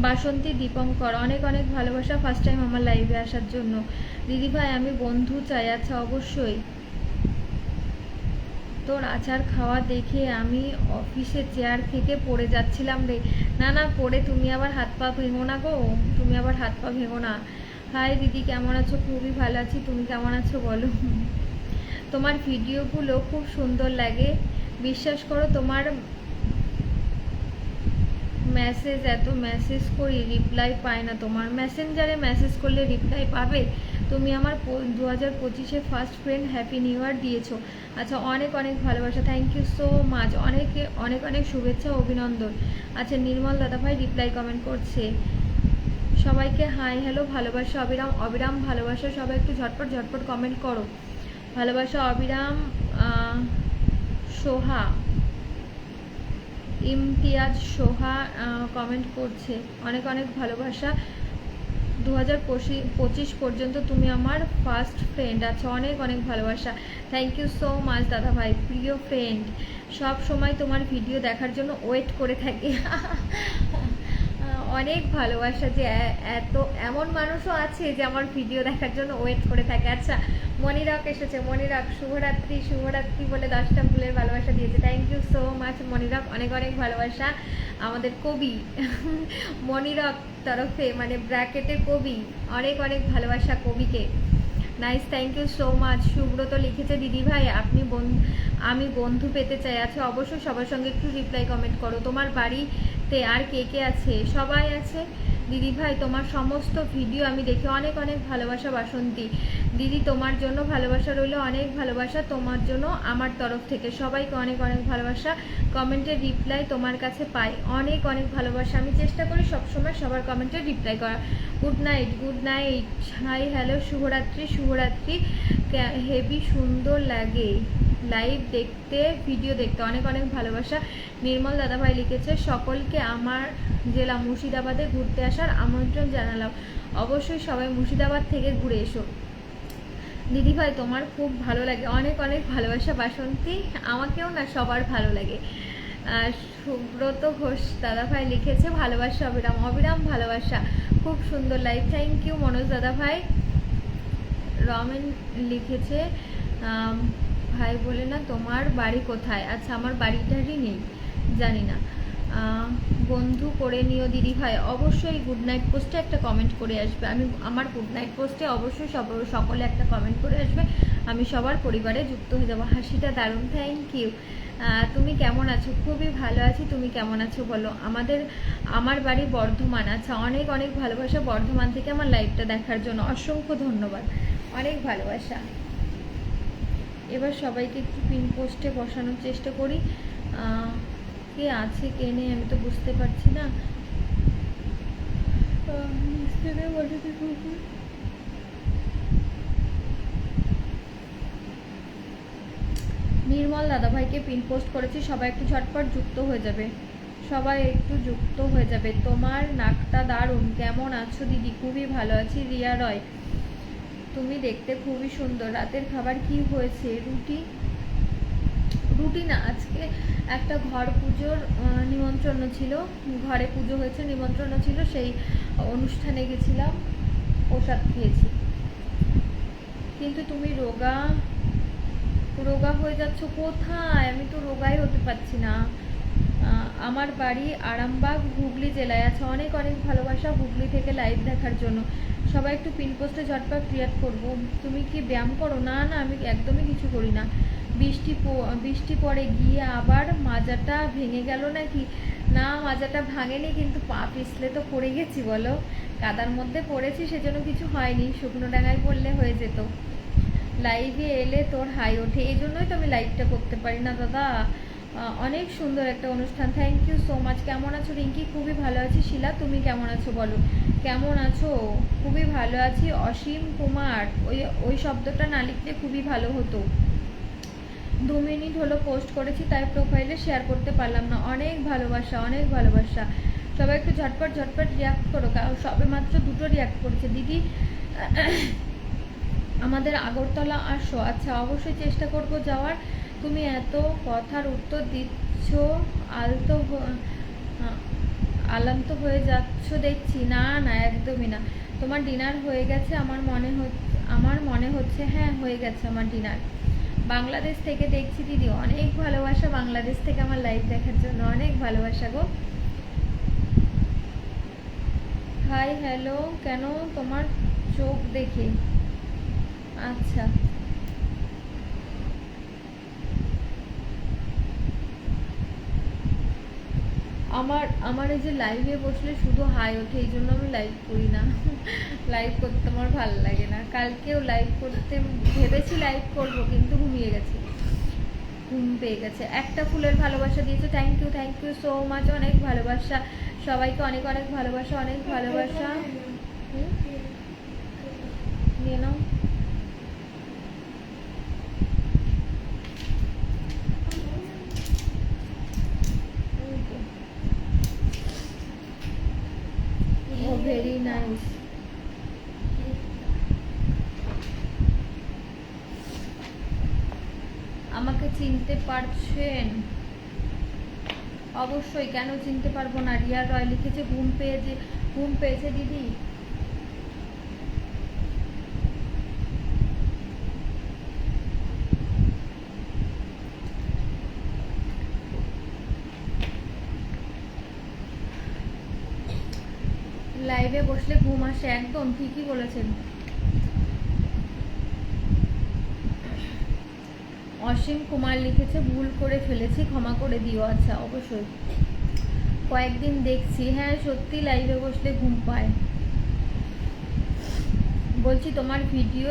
বাসন্তী দীপঙ্কর, অনেক অনেক ভালোবাসা ফার্স্ট টাইম আমার লাইভে আসার জন্য। দিদিভাই আমি বন্ধু চাই। আচ্ছা অবশ্যই। তোর আচার খাওয়া দেখে আমি অফিসে চেয়ার থেকে পড়ে যাচ্ছিলাম রে। না না, পড়ে তুমি আবার হাত পা ভেঙো না গো, তুমি আবার হাত পা ভেঙো না। হাই দিদি, কেমন আছো? খুবই ভালো আছি, তুমি কেমন আছো বলো? তোমার ভিডিওগুলো খুব সুন্দর লাগে, বিশ্বাস করো। তোমার মেসেজ, এত মেসেজ করি রিপ্লাই পায় না। তোমার মেসেঞ্জারে মেসেজ করলে রিপ্লাই পাবে। তুমি আমার 2025-এ first friend, happy new year দিয়েছো। আচ্ছা, অনেক অনেক ভালোবাসা, থ্যাংক ইউ সো মাচ, অনেক অনেক অনেক শুভেচ্ছা, অভিনন্দন। আচ্ছা, নির্মল দাদাভাই রিপ্লাই কমেন্ট করছে। সবাইকে হাই হ্যালো, ভালোবাসা, অবিরাম অবিরাম ভালোবাসা। সবাই একটু ঝটপট ঝটপট কমেন্ট করো, ভালোবাসা অবিরাম। সোহা, ইমতিয়াজ সোহা কমেন্ট করছে, অনেক অনেক ভালোবাসা। 2025 পর্যন্ত তুমি আমার ফার্স্ট ফ্রেন্ড। আচ্ছা, অনেক অনেক ভালোবাসা, থ্যাংক ইউ সো মাচ দাদা ভাই, প্রিয় ফ্রেন্ড। সব সময় তোমার ভিডিও দেখার জন্য ওয়েট করে থাকি। অনেক ভালোবাসা, যে এমন মানুষও আছে যে আমার ভিডিও দেখার জন্য ওয়েট করে থাকে। আচ্ছা, মনিরাক এসেছে, মনিরাক শুভরাত্রি, শুভরাত্রি বলে 10টা ফুলের ভালোবাসা দিয়েছে, থ্যাংক ইউ সো মাচ মনিরাক, অনেক অনেক ভালোবাসা। আমাদের কবি মনিরাক তরফে, মানে ব্র্যাকেটে কবি, অনেক অনেক ভালোবাসা কবিকে। Nice, thank you so much. Subrata লিখেছে, দিদি ভাই আমি বন্ধু পেতে চাই। আছে অবশ্যই, সবার সঙ্গে একটু রিপ্লাই কমেন্ট করো। তোমার বাড়িতে আর কে কে আছে? সবাই আছে দিদি ভাই, তোমার সমস্ত ভিডিও আমি দেখি, অনেক অনেক ভালোবাসা। বাসন্তী দিদি, তোমার জন্য ভালোবাসা রইল, অনেক ভালোবাসা তোমার জন্য আমার তরফ থেকে। সবাইকে অনেক অনেক ভালোবাসা। কমেন্টের রিপ্লাই তোমার কাছে পাই, অনেক অনেক ভালোবাসা। আমি চেষ্টা করি সবসময় সবার কমেন্টের রিপ্লাই করা। Good night, good night, hi hello, শুভরাত্রি, শুভরাত্রি। হেভি সুন্দর লাগে লাইভ দেখতে, ভিডিও দেখতে, অনেক অনেক ভালোবাসা। নির্মল দাদাভাই লিখেছে, সকলকে আমার জেলা মুর্শিদাবাদে ঘুরতে আসার আমন্ত্রণ জানালাম। অবশ্যই সবাই মুর্শিদাবাদ থেকে ঘুরে এসো। দিদিভাই তোমার খুব ভালো লাগে, অনেক অনেক ভালোবাসা বাসন্তী। আমাকেও না, সবার ভালো লাগে। সুব্রত ঘোষ দাদাভাই লিখেছে, ভালোবাসা অবিরাম অবিরাম ভালোবাসা, খুব সুন্দর লাইভ, থ্যাংক ইউ মনোজ দাদাভাই। রমেন লিখেছে, ভাই বলে না তোমার বাড়ি কোথায়? আচ্ছা, আমার বাড়িটারই নেই, জানি না। বন্ধু করে নিও দিদি ভাই, অবশ্যই গুড নাইট পোস্টে একটা কমেন্ট করে আসবে। আমি আমার গুড নাইট পোস্টে অবশ্যই সকলে একটা কমেন্ট করে আসবে, আমি সবার পরিবারে যুক্ত হয়ে যাবো। হাসিটা দারুণ, থ্যাংক ইউ। তুমি কেমন আছো? খুবই ভালো আছি, তুমি কেমন আছো বলো? আমার বাড়ি বর্ধমান। আচ্ছা, অনেক অনেক ভালোবাসা বর্ধমান থেকে আমার লাইভটা দেখার জন্য, অসংখ্য ধন্যবাদ, অনেক ভালোবাসা। এবার সবাইকে একটু পিন পোস্টে বসানোর চেষ্টা করি। কে আছে কে নেই আমি তো বুঝতে পারছি না। নির্মল দাদাভাইকে পিন পোস্ট করেছি, সবাই একটু ঝটপট যুক্ত হয়ে যাবে, সবাই একটু যুক্ত হয়ে যাবে। তোমার নাকটা দারুণ, কেমন আছো দিদি? খুবই ভালো আছি। রিয়া রয়, তুমি দেখতে খুবই সুন্দর। রাতের খাবার কি হয়েছে? রুটি না, আজকে একটা ঘর পুজোর নিমন্ত্রণ ছিল, ঘরে পুজো হয়েছে, নিমন্ত্রণ ছিল, সেই অনুষ্ঠানে গেছিলাম, প্রসাদ খেয়েছি। কিন্তু তুমি রোগা হয়ে যাচ্ছ কোথায়? আমি তো রোগাই হতে পারছি না। আমার বাড়ি আরামবাগ, হুগলি জেলায়। আছে অনেক অনেক ভালোবাসা হুগলি থেকে লাইভ দেখার জন্য। সবাই একটু পিন পোস্টে ঝটপট ক্রিয়েট করবো। তুমি কি ব্যায়াম করো? না না, আমি একদমই কিছু করি না। বৃষ্টি পড়ে গিয়ে আবার মাজাটা ভেঙে গেল নাকি? না, মাজাটা ভাঙেনি, কিন্তু পা পিছলে তো পড়ে গেছি বলো। কাদার মধ্যে পড়েছি, সেজন্য কিছু হয়নি, শুকনো ডাঙায় পড়লে হয়ে যেত। লাইভে এলে তোর হাই ওঠে, এই জন্যই তো আমি লাইভটা করতে পারি না দাদা। অনেক সুন্দর একটা অনুষ্ঠান, থ্যাংক ইউ সো মাচ। কেমন আছো রিঙ্কি? খুবই ভালো আছি। শিলা, তুমি কেমন আছো বলো, কেমন আছো? খুবই ভালো আছি। অসীম কুমার, ওই শব্দটা না লিখলে খুবই ভালো হতো। 2 মিনিট হলো পোস্ট করেছি, তাই প্রোফাইলে শেয়ার করতে পারলাম না। অনেক ভালোবাসা, অনেক ভালোবাসা। সবাই একটু ঝটপট ঝটপট রিয়াক্ট করো, সবে মাত্র 2টো রিয়াক্ট করেছে। দিদি আমাদের আগরতলা আসো। আচ্ছা, অবশ্যই চেষ্টা করব যাওয়ার। তুমি এত কথার উত্তর দিচ্ছ, আলান্ত হয়ে যাচ্ছ দেখছি। না না, একদমই না। তোমার ডিনার হয়ে গেছে? আমার মনে হচ্ছে হ্যাঁ, হয়ে গেছে আমার ডিনার। বাংলাদেশ থেকে দেখছি দিদি, অনেক ভালোবাসা বাংলাদেশ থেকে আমার লাইভ দেখার জন্য, অনেক ভালোবাসা গো। হাই হ্যালো, কেন তোমার চোখ দেখে? আচ্ছা, আমার এই যে লাইভে বসলে শুধু হাই ওঠে, এই জন্য আমি লাইভ করি না। লাইভ করতে আমার ভালো লাগে না। কালকেও লাইভ করতে ভেবেছি, লাইভ করব, কিন্তু ঘুমিয়ে গেছি, ঘুম পেয়ে গেছে। একটা ফুলের ভালোবাসা দিয়েছো, থ্যাংক ইউ সো মাচ। অনেক ভালোবাসা সবাইকে, অনেক অনেক ভালোবাসা, অনেক ভালোবাসা। নিয়ে নাও। ও ভেরি নাইস। আমাকে চিনতে পারছেন? অবশ্যই, কেন চিনতে পারবো না। রিয়া রয় লিখেছে ঘুম পেয়েছে দিদি। লাইভে বসলে ঘুম আসে, একদম ঠিকই বলেছেন। অসীম কুমার লিখেছে ভুল করে ফেলেছি, ক্ষমা করে দিও। আচ্ছা, অবশ্যই, কয়েকদিন দেখছি। হ্যাঁ সত্যি, লাইভে বসলে ঘুম পায়। বলছি তোমার ভিডিও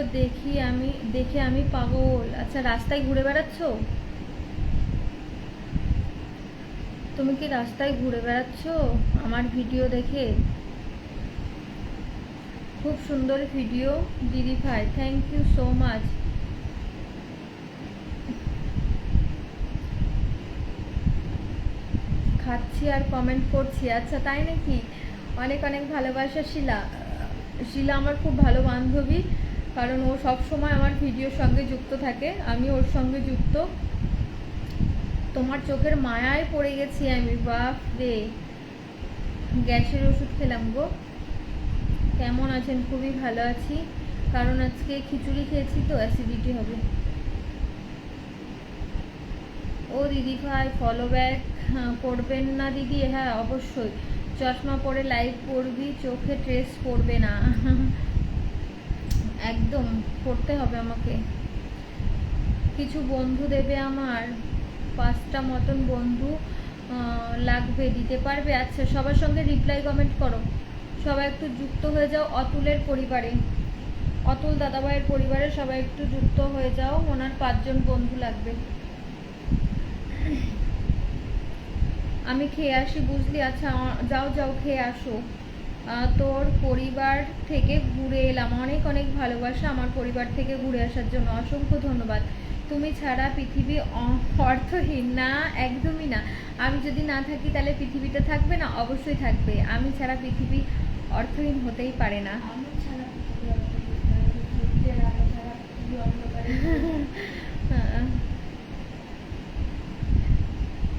দেখে আমি পাগল। আচ্ছা, রাস্তায় ঘুরে বেড়াচ্ছ? তুমি কি রাস্তায় ঘুরে বেড়াচ্ছ আমার ভিডিও দেখে? খুব সুন্দর ভিডিও দিদি ভাই, থ্যাংক ইউ সো মাচ। খাচ্ছি আর কমেন্ট করছি। আচ্ছা, তাই নাকি? অনেক অনেক ভালোবাসা। শিলা আমার খুব ভালো বান্ধবী, কারণ ও সব সময় আমার ভিডিওর সঙ্গে যুক্ত থাকে, আমি ওর সঙ্গে যুক্ত। তোমার চোখের মায়ায় পড়ে গেছি আমি, বাপ রে। গ্যাসের ওষুধ খেলাম গো। কেমন আছেন? খুবই ভালো আছি, কারণ আজকে খিচুড়ি খেয়েছি তো অ্যাসিডিটি হবে। ও দিদি ভাই, ফলো ব্যাক করবেন না দিদি? হ্যাঁ অবশ্যই, চশমা পরে লাইভ করবি, চোখে ট্রেস পড়বে না। একদম করতে হবে আমাকে। কিছু বন্ধু দেবে আমার, 5টা মতন বন্ধু লাগবে, দিতে পারবে? আচ্ছা, সবার সঙ্গে রিপ্লাই কমেন্ট করো, সবাই একটু যুক্ত হয়ে যাও অতুলের পরিবারে, অতুল দাদাভাইয়ের পরিবারে সবাই একটু যুক্ত হয়ে যাও, ওনার 5জন বন্ধু লাগবে। আমি খেয়ে আসি, বুঝলি? আচ্ছা, যাও খেয়ে আসো। তোর পরিবার থেকে ঘুরে এলাম, অনেক অনেক ভালোবাসা আমার পরিবার থেকে ঘুরে আসার জন্য, অসংখ্য ধন্যবাদ। তুমি ছাড়া পৃথিবী অর্থহীন। না, একদমই না। আমি যদি না থাকি তাহলে পৃথিবীটা থাকবে না? অবশ্যই থাকবে। আমি ছাড়া পৃথিবী অর্থহীন হতেই পারে না।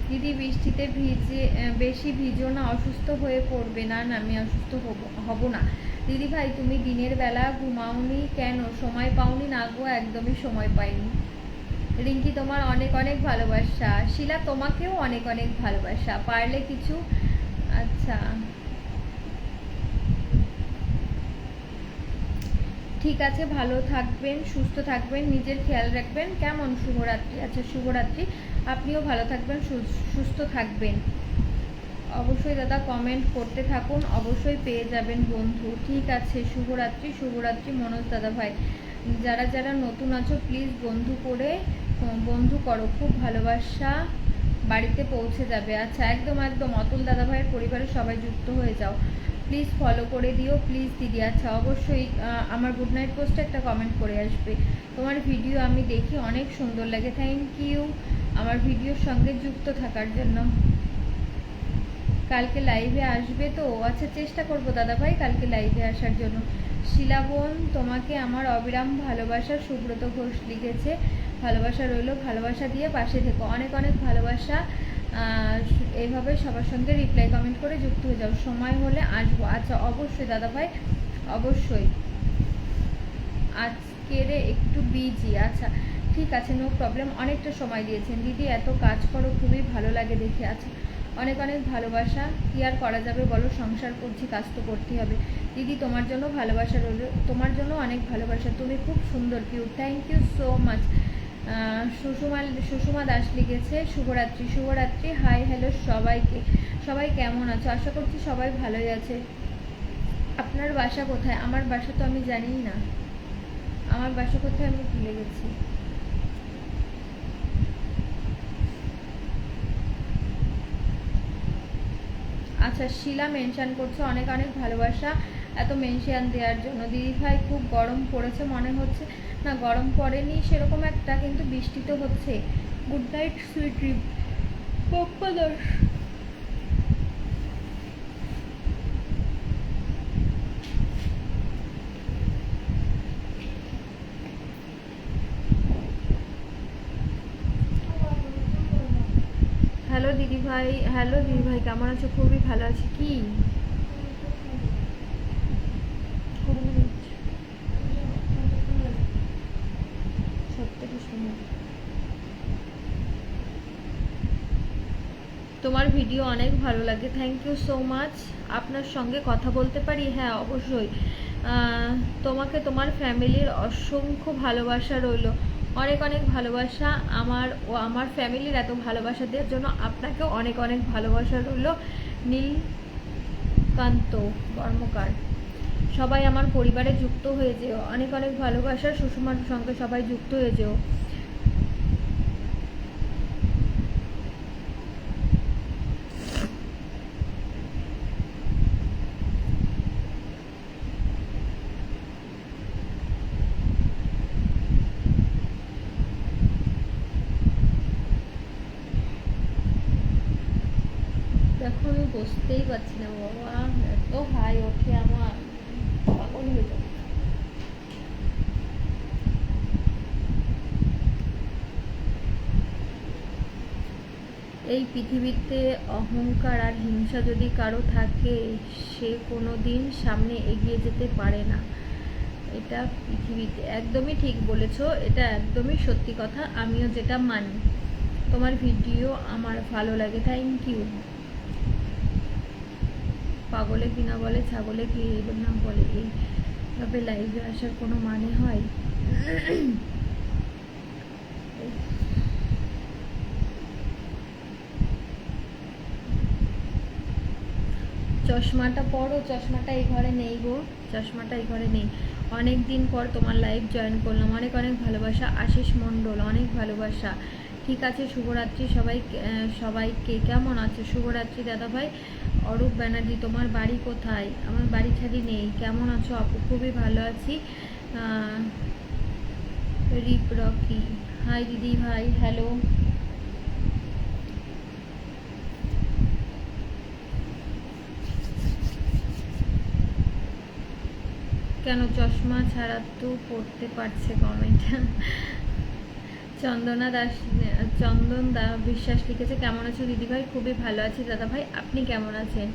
দিদি বৃষ্টিতে বেশি ভিজো না, অসুস্থ হয়ে পড়বে। না না, আমি অসুস্থ হব না। দিদি ভাই, তুমি দিনের বেলা ঘুমাওনি কেন? সময় পাওনি? না গো, একদমই সময় পাইনি। রিঙ্কি, তোমার অনেক অনেক ভালোবাসা। শিলা, তোমাকেও অনেক অনেক ভালোবাসা। পারলে কিছু। আচ্ছা, ঠিক আছে, ভালো থাকবেন, সুস্থ থাকবেন, নিজের খেয়াল রাখবেন। কেমন? শুভরাত্রি। আচ্ছা শুভরাত্রি, আপনিও ভালো থাকবেন, সুস্থ থাকবেন। অবশ্যই দাদা কমেন্ট করতে থাকুন, অবশ্যই পেয়ে যাবেন বন্ধু। ঠিক আছে, শুভরাত্রি। শুভরাত্রি মনোজ দাদা ভাই। যারা যারা নতুন আছো প্লিজ বন্ধু করো, খুব ভালোবাসা বাড়িতে পৌঁছে যাবে। আচ্ছা একদম একদম, অতুল দাদা ভাইয়ের পরিবারে সবাই যুক্ত হয়ে যাও, প্লিজ ফলো করে দিও প্লিজ দিদি। আচ্ছা অবশ্যই আমার গুড নাইট পোস্টে একটা কমেন্ট করে আসবে। তোমার ভিডিও আমি দেখি, অনেক সুন্দর লাগে, থ্যাংক ইউ আমার ভিডিওর সঙ্গে যুক্ত থাকার জন্য। কালকে লাইভে আসবে তো? আচ্ছা চেষ্টা করবো দাদা ভাই কালকে লাইভে আসার জন্য। শিলাবন, তোমাকে আমার অবিরাম ভালোবাসা, সুব্রত ঘোষ লিখেছে। ভালোবাসা রইল, ভালোবাসা দিয়ে পাশে থেকো, অনেক অনেক ভালোবাসা। এইভাবে সবার সঙ্গে রিপ্লাই কমেন্ট করে যুক্ত হয়ে যাও, সময় হলে আসবো। আচ্ছা অবশ্যই দাদা ভাই, অবশ্যই। আজকের একটু বিজি, আচ্ছা ঠিক আছে, নো প্রবলেম। অনেকটা সময় দিয়েছেন দিদি, এত কাজ করো, খুবই ভালো লাগে দেখে। আচ্ছা অনেক অনেক ভালোবাসা। কি আর করা যাবে বলো, সংসার করছি, কাজ তো করতেই হবে। দিদি তোমার জন্য ভালোবাসা রইল, তোমার জন্য অনেক ভালোবাসা, তুমি খুব সুন্দর, cute, thank you so much. Sushma Das লিখেছে শুভরাত্রি। শুভরাত্রি, হাই হ্যালো সবাইকে। সবাই কেমন আছো? আশা করছি সবাই ভালোই আছে। আপনার বাসা কোথায়? আমার বাসা তো আমি জানিই না, আমার বাসা কোথায় আমি ভুলে গেছি। আচ্ছা শিলা মেনশন করছে, অনেক অনেক ভালোবাসা এত মেনশন দেওয়ার জন্য। দিদি ভাই খুব গরম পড়েছে মনে হচ্ছে। না গরম পড়েনি সেরকম একটা, কিন্তু বৃষ্টি তো হচ্ছে। Good night sweet dream. পপ্পাদর্শ হ্যালো দিদি ভাই, হ্যালো দিদি ভাই, কেমন আছো? খুবই ভালো আছি। কি তোমার ভিডিও অনেক ভালো লাগে, থ্যাংক ইউ সো মাচ। আপনার সঙ্গে কথা বলতে পারি? হ্যাঁ অবশ্যই। তোমাকে তোমার ফ্যামিলির অসংখ্য ভালোবাসা রইল, অনেক অনেক ভালোবাসা। আমার ফ্যামিলির এত ভালোবাসা দেওয়ার জন্য আপনাকেও অনেক অনেক ভালোবাসা রইল। নীলকান্ত কর্মকার, সবাই আমার পরিবারে যুক্ত হয়ে যেও, অনেক অনেক ভালোবাসা। সুষমার সঙ্গে সবাই যুক্ত হয়ে যেও। দেখো আমি বসতেই পারছি না বাবা, এত হাই ওঠে আমার, পাগল হয়ে যাবে। এই পৃথিবীতে অহংকার আর হিংসা যদি কারো থাকে, সে কোনো দিন সামনে এগিয়ে যেতে পারে না। এটা পৃথিবীতে একদমই ঠিক বলেছো, এটা একদমই সত্যি কথা, আমিও যেটা মানি। তোমার ভিডিও আমার ভালো লাগে, থ্যাংক ইউ। পাগলে কিনা বলে, ছাগলে কি না বলে, এইভাবে লাইভে আসার কোনো মানে হয়? চশমাটা পরো, চশমাটা এই ঘরে নেই গো, চশমাটা এই ঘরে নেই। অনেক দিন পর তোমার লাইভ জয়েন করলাম, অনেক অনেক ভালোবাসা। আশিস মণ্ডল, অনেক ভালোবাসা। ঠিক আছে শুভরাত্রি সবাইকে। কেমন আছে? শুভরাত্রি দাদা ভাই। অরূপ ব্যানার্জি, তোমার বাড়ি কোথায়? আমার বাড়ি ছাড়ি নেই। কেমন আছো আপু? খুবই ভালো আছি। রিপ রকি, হাই দিদি ভাই, হ্যালো। কেন চশমা ছাড়া তো পড়তে পারছে কমেন্ট। চন্দন বিশ্বাস লিখেছে, কেমন আছো দিদিভাই? খুবই ভালো আছি দাদা ভাই, আপনি কেমন আছেন?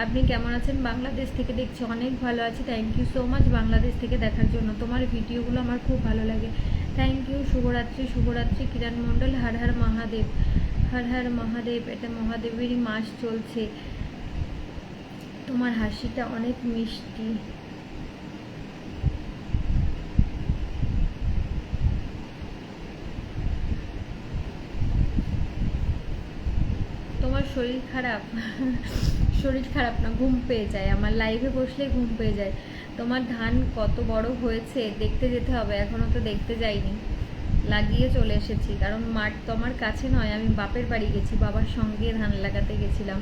আপনি কেমন আছেন? বাংলাদেশ থেকে দেখছি, অনেক ভালো আছি, thank you so much Bangladesh থেকে দেখার জন্য। তোমার ভিডিওগুলো আমার খুব ভালো লাগে, থ্যাংক ইউ। শুভরাত্রি। শুভরাত্রি কিরণ মণ্ডল, হর হর মহাদেব, হর হর মহাদেব। এটা মহাদেবেরই মাস চলছে, তোমার হাসিটা অনেক মিষ্টি। শরীর খারাপ? শরীর খারাপ না, ঘুম পেয়ে যায় আমার, লাইভে বসলে ঘুম পেয়ে যায়। তোমার ধান কত বড় হয়েছে দেখতে যেতে হবে, এখনো তো দেখতে যাইনি, লাগিয়ে চলে এসেছি। কারণ মাঠ তো আমার কাছে নয়, আমি বাপের বাড়ি গেছি, বাবার সঙ্গে ধান লাগাতে গেছিলাম।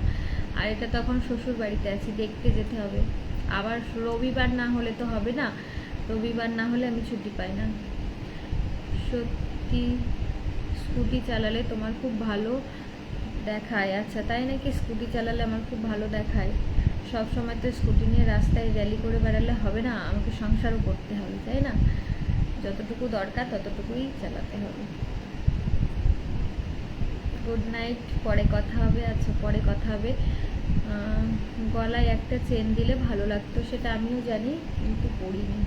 আর এটা তখন শ্বশুর বাড়িতে আছি, দেখতে যেতে হবে। আবার রবিবার না হলে তো হবে না, রবিবার না হলে আমি ছুটি পাই না। সত্যি স্কুটি চালালে তোমার খুব ভালো দেখায়? আচ্ছা তাই নাকি? স্কুটি চালালে আমার খুব ভালো দেখায়? সব সময় তো স্কুটি নিয়ে রাস্তায় র্যালি করে বেড়ালে হবে না, আমাকে সংসারও করতে হবে, তাই না? যতটুকু দরকার ততটুকুই চালাতে হবে। গুড নাইট, পরে কথা হবে। আচ্ছা পরে কথা হবে। গলায় একটা চেন দিলে ভালো লাগতো, সেটা আমিও জানি কিন্তু পড়িনি।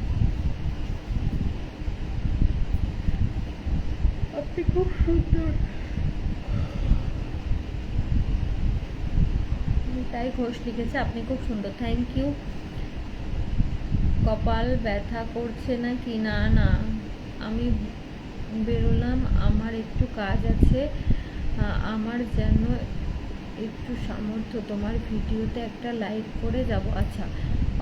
আপনি খুব সুন্দর। তাই ঘোষ লিখেছে আপনি খুব সুন্দর, থ্যাংক ইউ। কপাল ব্যথা করছে না কি? না না, আমি বেরোলাম, আমার একটু কাজ আছে। আমার যেন একটু সামর্থ্য, তোমার ভিডিওতে একটা লাইক করে যাব। আচ্ছা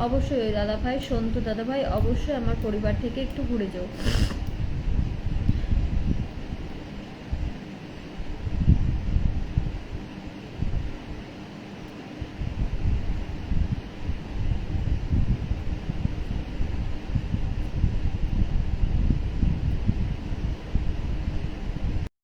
অবশ্যই দাদা ভাই, সন্তু দাদা ভাই, অবশ্যই আমার পরিবার থেকে একটু ঘুরে যাও।